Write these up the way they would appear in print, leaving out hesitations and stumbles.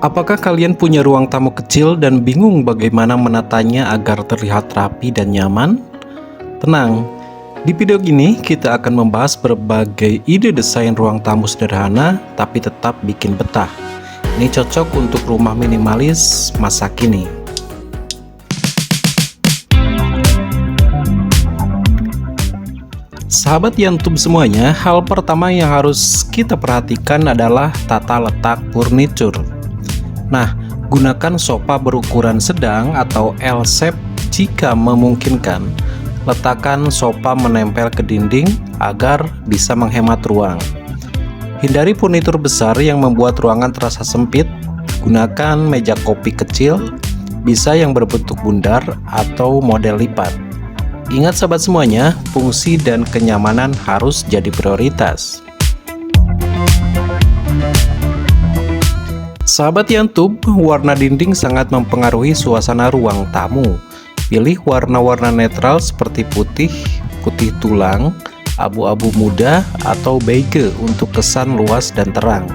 Apakah kalian punya ruang tamu kecil dan bingung bagaimana menatanya agar terlihat rapi dan nyaman? Tenang, di video ini kita akan membahas berbagai ide desain ruang tamu sederhana tapi tetap bikin betah. Ini cocok untuk rumah minimalis masa kini. Sahabat YouTube semuanya, hal pertama yang harus kita perhatikan adalah tata letak furniture. Nah, gunakan sofa berukuran sedang atau L-shape jika memungkinkan. Letakkan sofa menempel ke dinding agar bisa menghemat ruang. Hindari furnitur besar yang membuat ruangan terasa sempit. Gunakan meja kopi kecil, bisa yang berbentuk bundar atau model lipat. Ingat sahabat semuanya, fungsi dan kenyamanan harus jadi prioritas. Sahabat YouTube, warna dinding sangat mempengaruhi suasana ruang tamu. Pilih warna-warna netral seperti putih, putih tulang, abu-abu muda, atau beige untuk kesan luas dan terang.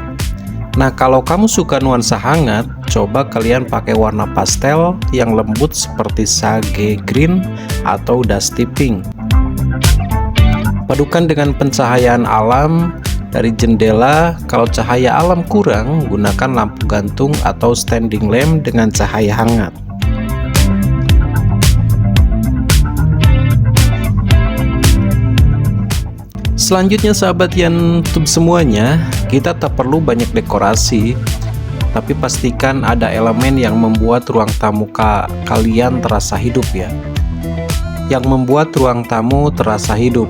Nah, kalau kamu suka nuansa hangat, coba kalian pakai warna pastel yang lembut seperti sage green atau dusty pink. Padukan dengan pencahayaan alam dari jendela. Kalau cahaya alam kurang, gunakan lampu gantung atau standing lamp dengan cahaya hangat. Selanjutnya sahabat YouTube semuanya, kita tak perlu banyak dekorasi, tapi pastikan ada elemen yang membuat ruang tamu kalian terasa hidup ya. Yang membuat ruang tamu terasa hidup.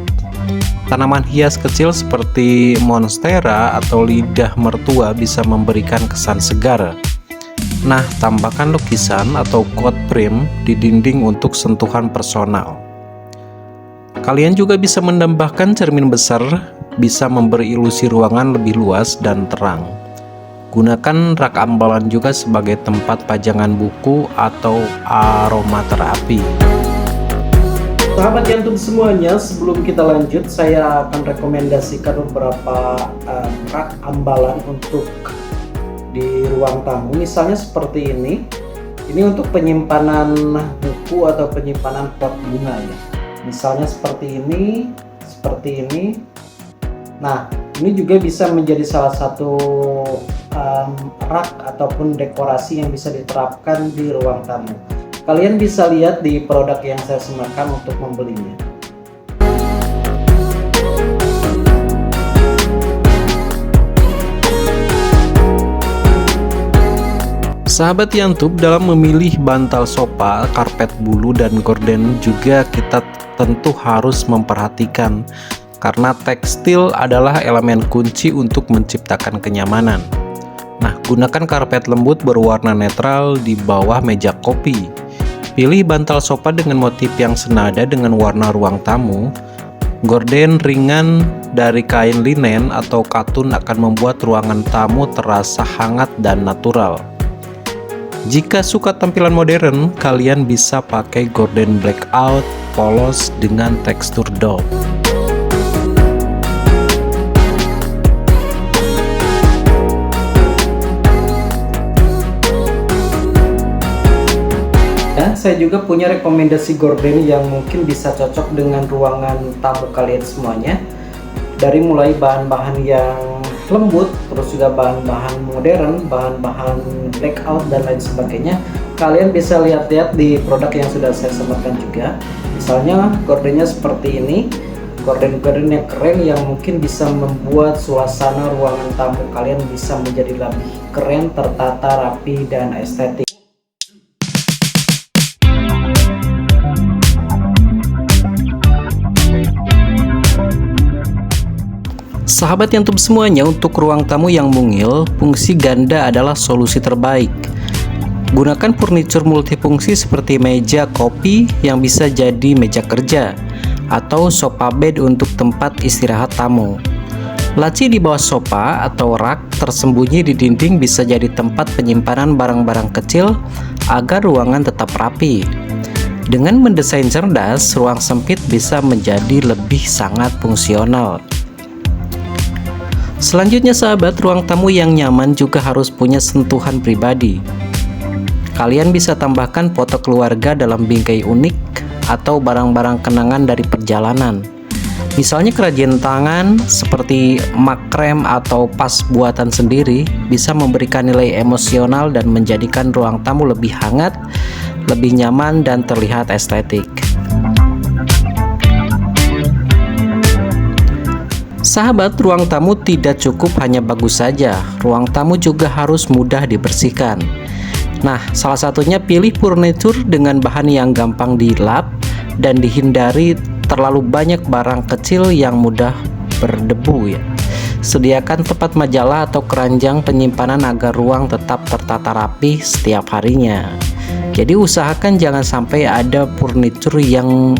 Tanaman hias kecil seperti monstera atau lidah mertua bisa memberikan kesan segar. Nah, tambahkan lukisan atau quote frame di dinding untuk sentuhan personal. Kalian juga bisa menambahkan cermin besar, bisa memberi ilusi ruangan lebih luas dan terang. Gunakan rak ambalan juga sebagai tempat pajangan buku atau aromaterapi. Sahabat YouTube semuanya, sebelum kita lanjut, saya akan rekomendasikan beberapa rak ambalan untuk di ruang tamu. Misalnya seperti ini. Ini untuk penyimpanan buku atau penyimpanan pot bunga ya. Misalnya seperti ini, seperti ini. Nah, ini juga bisa menjadi salah satu rak ataupun dekorasi yang bisa diterapkan di ruang tamu. Kalian bisa lihat di produk yang saya sematkan untuk membelinya. Sahabat YouTube, dalam memilih bantal sofa, karpet bulu, dan gorden juga kita tentu harus memperhatikan, karena tekstil adalah elemen kunci untuk menciptakan kenyamanan. Nah, gunakan karpet lembut berwarna netral di bawah meja kopi. Pilih bantal sofa dengan motif yang senada dengan warna ruang tamu. Gorden ringan dari kain linen atau katun akan membuat ruangan tamu terasa hangat dan natural. Jika suka tampilan modern, kalian bisa pakai gorden blackout polos dengan tekstur doff. Saya juga punya rekomendasi gorden yang mungkin bisa cocok dengan ruangan tamu kalian semuanya. Dari mulai bahan-bahan yang lembut, terus juga bahan-bahan modern, bahan-bahan blackout dan lain sebagainya. Kalian bisa lihat-lihat di produk yang sudah saya sematkan juga. Misalnya gordennya seperti ini, gorden-gorden yang keren yang mungkin bisa membuat suasana ruangan tamu kalian bisa menjadi lebih keren, tertata, rapi, dan estetik. Sahabat YouTube semuanya, untuk ruang tamu yang mungil, fungsi ganda adalah solusi terbaik. Gunakan furnitur multifungsi seperti meja kopi yang bisa jadi meja kerja, atau sofa bed untuk tempat istirahat tamu. Laci di bawah sofa atau rak tersembunyi di dinding bisa jadi tempat penyimpanan barang-barang kecil agar ruangan tetap rapi. Dengan mendesain cerdas, ruang sempit bisa menjadi lebih sangat fungsional. Selanjutnya sahabat, ruang tamu yang nyaman juga harus punya sentuhan pribadi. Kalian bisa tambahkan foto keluarga dalam bingkai unik atau barang-barang kenangan dari perjalanan. Misalnya kerajinan tangan seperti mak krem atau pas buatan sendiri bisa memberikan nilai emosional dan menjadikan ruang tamu lebih hangat, lebih nyaman dan terlihat estetik. Sahabat, ruang tamu tidak cukup hanya bagus saja, ruang tamu juga harus mudah dibersihkan. Nah, salah satunya pilih furnitur dengan bahan yang gampang dilap dan dihindari terlalu banyak barang kecil yang mudah berdebu ya. Sediakan tempat majalah atau keranjang penyimpanan agar ruang tetap tertata rapi setiap harinya. Jadi usahakan jangan sampai ada furnitur yang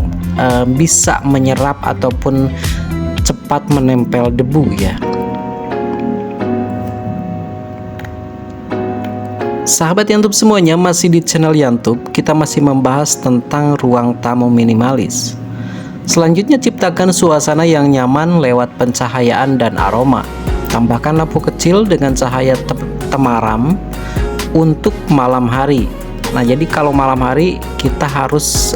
bisa menyerap ataupun cepat menempel debu ya. Sahabat YouTube semuanya, masih di channel YouTube, kita masih membahas tentang ruang tamu minimalis. Selanjutnya, ciptakan suasana yang nyaman lewat pencahayaan dan aroma. Tambahkan lampu kecil dengan cahaya temaram untuk malam hari. Nah, jadi kalau malam hari kita harus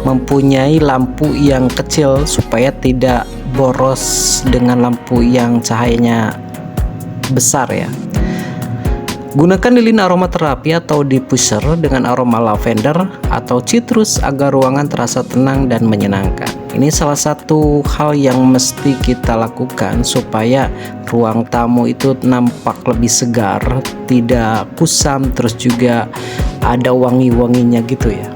mempunyai lampu yang kecil supaya tidak boros dengan lampu yang cahayanya besar ya. Gunakan lilin aromaterapi atau diffuser dengan aroma lavender atau citrus agar ruangan terasa tenang dan menyenangkan. Ini salah satu hal yang mesti kita lakukan supaya ruang tamu itu nampak lebih segar, tidak kusam, terus juga ada wangi-wanginya gitu ya.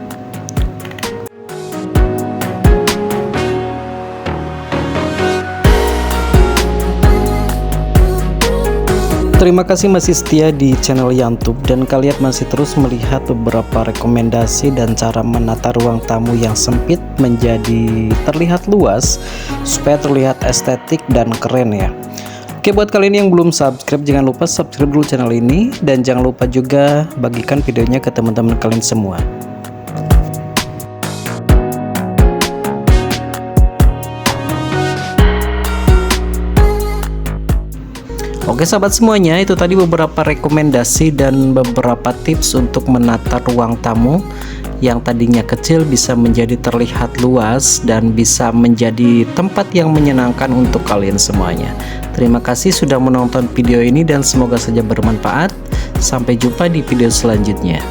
Terima kasih masih setia di channel YouTube dan kalian masih terus melihat beberapa rekomendasi dan cara menata ruang tamu yang sempit menjadi terlihat luas supaya terlihat estetik dan keren ya. Oke, buat kalian yang belum subscribe, jangan lupa subscribe dulu channel ini dan jangan lupa juga bagikan videonya ke teman-teman kalian semua. Oke sahabat semuanya, itu tadi beberapa rekomendasi dan beberapa tips untuk menata ruang tamu yang tadinya kecil bisa menjadi terlihat luas dan bisa menjadi tempat yang menyenangkan untuk kalian semuanya. Terima kasih sudah menonton video ini dan semoga saja bermanfaat. Sampai jumpa di video selanjutnya.